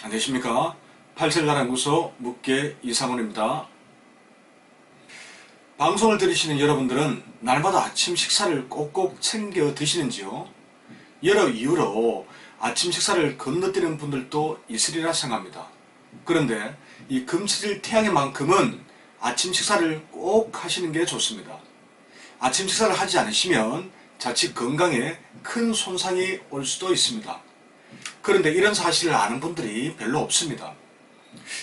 안녕하십니까. 87나라연구소 묵계 이상훈입니다. 방송을 들으시는 여러분들은 날마다 아침 식사를 꼭꼭 챙겨 드시는지요? 여러 이유로 아침 식사를 건너뛰는 분들도 있으리라 생각합니다. 그런데 이 금치질 태양의만큼은 아침 식사를 꼭 하시는 게 좋습니다. 아침 식사를 하지 않으시면 자칫 건강에 큰 손상이 올 수도 있습니다. 그런데 이런 사실을 아는 분들이 별로 없습니다.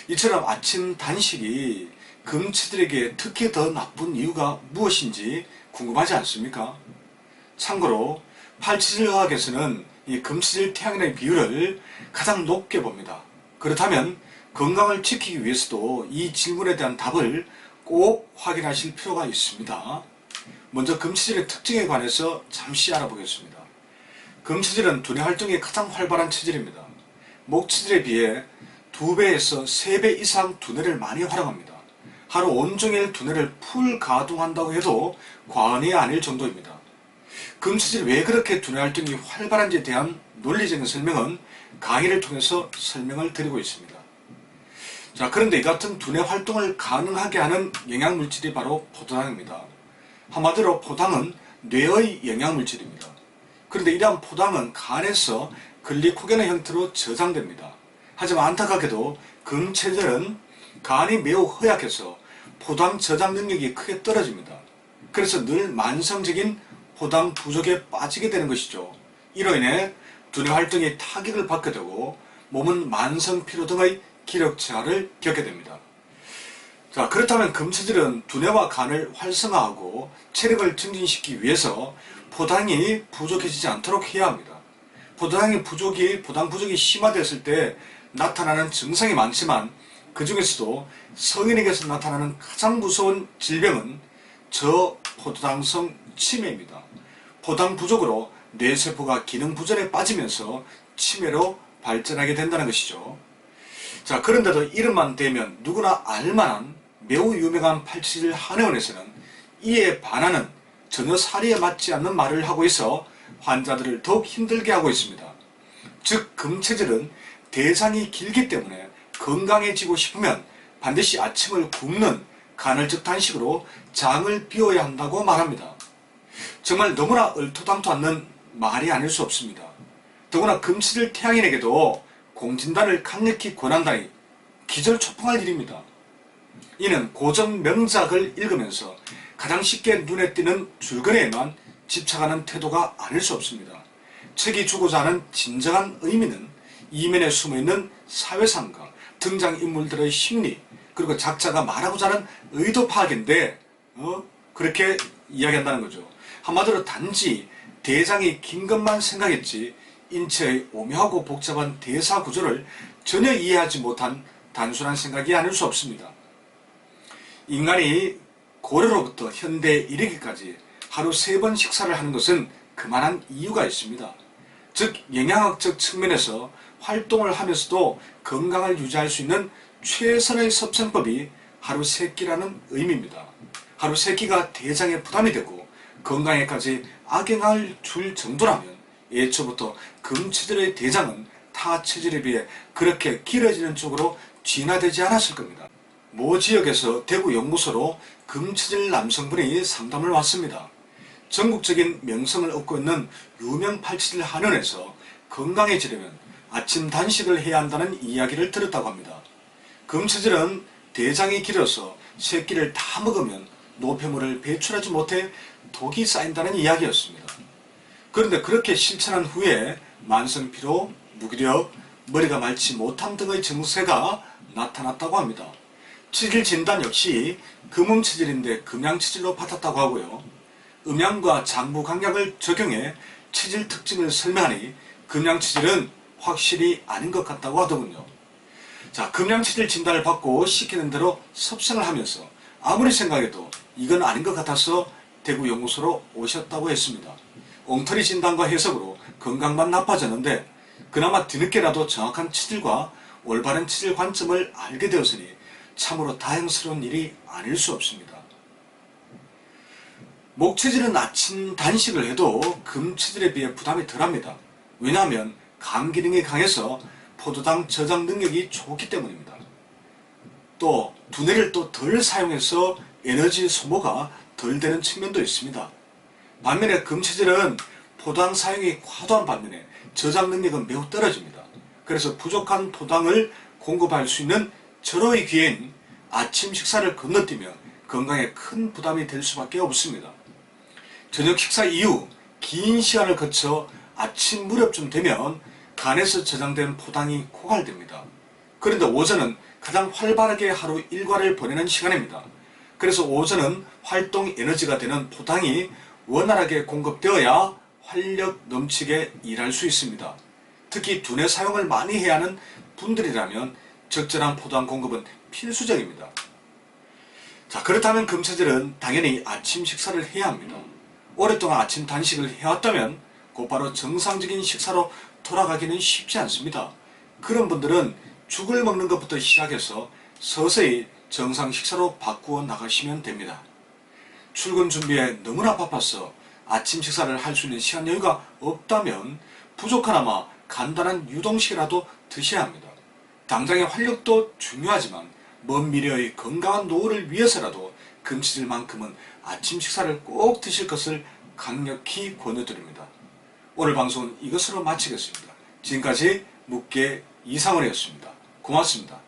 이처럼 아침 단식이 금치들에게 특히 더 나쁜 이유가 무엇인지 궁금하지 않습니까? 참고로 팔치질의학에서는 이 금치질 태양의 비율을 가장 높게 봅니다. 그렇다면 건강을 지키기 위해서도 이 질문에 대한 답을 꼭 확인하실 필요가 있습니다. 먼저 금치질의 특징에 관해서 잠시 알아보겠습니다. 금치질은 두뇌 활동이 가장 활발한 체질입니다. 목치질에 비해 2배에서 3배 이상 두뇌를 많이 활용합니다. 하루 온종일 두뇌를 풀 가동한다고 해도 과언이 아닐 정도입니다. 금치질이 왜 그렇게 두뇌 활동이 활발한지에 대한 논리적인 설명은 강의를 통해서 설명을 드리고 있습니다. 자, 그런데 이 같은 두뇌 활동을 가능하게 하는 영양물질이 바로 포도당입니다. 한마디로 포당은 뇌의 영양물질입니다. 그런데 이러한 포당은 간에서 글리코겐의 형태로 저장됩니다. 하지만 안타깝게도 금체질은 간이 매우 허약해서 포당 저장 능력이 크게 떨어집니다. 그래서 늘 만성적인 포당 부족에 빠지게 되는 것이죠. 이로 인해 두뇌 활동이 타격을 받게 되고 몸은 만성 피로 등의 기력 저하를 겪게 됩니다. 자, 그렇다면 금체질은 두뇌와 간을 활성화하고 체력을 증진시키기 위해서 포당이 부족해지지 않도록 해야 합니다. 포당 부족이 심화됐을 때 나타나는 증상이 많지만 그 중에서도 성인에게서 나타나는 가장 무서운 질병은 저포도당성 치매입니다. 포당 부족으로 뇌세포가 기능 부전에 빠지면서 치매로 발전하게 된다는 것이죠. 자, 그런데도 이름만 대면 누구나 알만한 매우 유명한 팔치질 한의원에서는 이에 반하는 전혀 사리에 맞지 않는 말을 하고 있어 환자들을 더욱 힘들게 하고 있습니다. 즉, 금체질은 대장이 길기 때문에 건강해지고 싶으면 반드시 아침을 굶는 간헐적 단식으로 장을 비워야 한다고 말합니다. 정말 너무나 얼토당토 않는 말이 아닐 수 없습니다. 더구나 금치질 태양인에게도 공진단을 강력히 권한다니 기절초풍할 일입니다. 이는 고전 명작을 읽으면서 가장 쉽게 눈에 띄는 줄거리에만 집착하는 태도가 아닐 수 없습니다. 책이 주고자 하는 진정한 의미는 이면에 숨어있는 사회상과 등장인물들의 심리, 그리고 작자가 말하고자 하는 의도 파악인데 그렇게 이야기한다는 거죠. 한마디로 단지 대장이 긴 것만 생각했지 인체의 오묘하고 복잡한 대사 구조를 전혀 이해하지 못한 단순한 생각이 아닐 수 없습니다. 인간이 고려로부터 현대에 이르기까지 하루 3번 식사를 하는 것은 그만한 이유가 있습니다. 즉, 영양학적 측면에서 활동을 하면서도 건강을 유지할 수 있는 최선의 섭생법이 하루 3끼라는 의미입니다. 하루 3끼가 대장에 부담이 되고 건강에까지 악영향을 줄 정도라면 애초부터 금체질의 대장은 타 체질에 비해 그렇게 길어지는 쪽으로 진화되지 않았을 겁니다. 모 지역에서 대구 연구소로 금체질 남성분이 상담을 왔습니다. 전국적인 명성을 얻고 있는 유명 팔치질 한의원에서 건강해지려면 아침 단식을 해야 한다는 이야기를 들었다고 합니다. 금체질은 대장이 길어서 새끼를 다 먹으면 노폐물을 배출하지 못해 독이 쌓인다는 이야기였습니다. 그런데 그렇게 실천한 후에 만성피로, 무기력, 머리가 맑지 못함 등의 증세가 나타났다고 합니다. 치질 진단 역시 금음치질인데 금양치질로 받았다고 하고요. 음양과 장부강약을 적용해 치질 특징을 설명하니 금양치질은 확실히 아닌 것 같다고 하더군요. 자, 금양치질 진단을 받고 시키는 대로 섭생을 하면서 아무리 생각해도 이건 아닌 것 같아서 대구 연구소로 오셨다고 했습니다. 엉터리 진단과 해석으로 건강만 나빠졌는데 그나마 뒤늦게라도 정확한 치질과 올바른 치질 관점을 알게 되었으니 참으로 다행스러운 일이 아닐 수 없습니다. 목체질은 아침 단식을 해도 금체질에 비해 부담이 덜합니다. 왜냐하면 간 기능이 강해서 포도당 저장 능력이 좋기 때문입니다. 또 두뇌를 또 덜 사용해서 에너지 소모가 덜 되는 측면도 있습니다. 반면에 금체질은 포도당 사용이 과도한 반면에 저장 능력은 매우 떨어집니다. 그래서 부족한 포도당을 공급할 수 있는 절호의 기회인 아침 식사를 건너뛰며 건강에 큰 부담이 될 수밖에 없습니다. 저녁 식사 이후 긴 시간을 거쳐 아침 무렵쯤 되면 간에서 저장된 포당이 고갈됩니다. 그런데 오전은 가장 활발하게 하루 일과를 보내는 시간입니다. 그래서 오전은 활동 에너지가 되는 포당이 원활하게 공급되어야 활력 넘치게 일할 수 있습니다. 특히 두뇌 사용을 많이 해야 하는 분들이라면 적절한 포도당 공급은 필수적입니다. 자, 그렇다면 금체질은 당연히 아침 식사를 해야 합니다. 오랫동안 아침 단식을 해왔다면 곧바로 정상적인 식사로 돌아가기는 쉽지 않습니다. 그런 분들은 죽을 먹는 것부터 시작해서 서서히 정상 식사로 바꾸어 나가시면 됩니다. 출근 준비에 너무나 바빠서 아침 식사를 할 수 있는 시간 여유가 없다면 부족하나마 간단한 유동식이라도 드셔야 합니다. 당장의 활력도 중요하지만 먼 미래의 건강한 노후를 위해서라도 금치질만큼은 아침 식사를 꼭 드실 것을 강력히 권유드립니다. 오늘 방송은 이것으로 마치겠습니다. 지금까지 묵계 이상원이었습니다. 고맙습니다.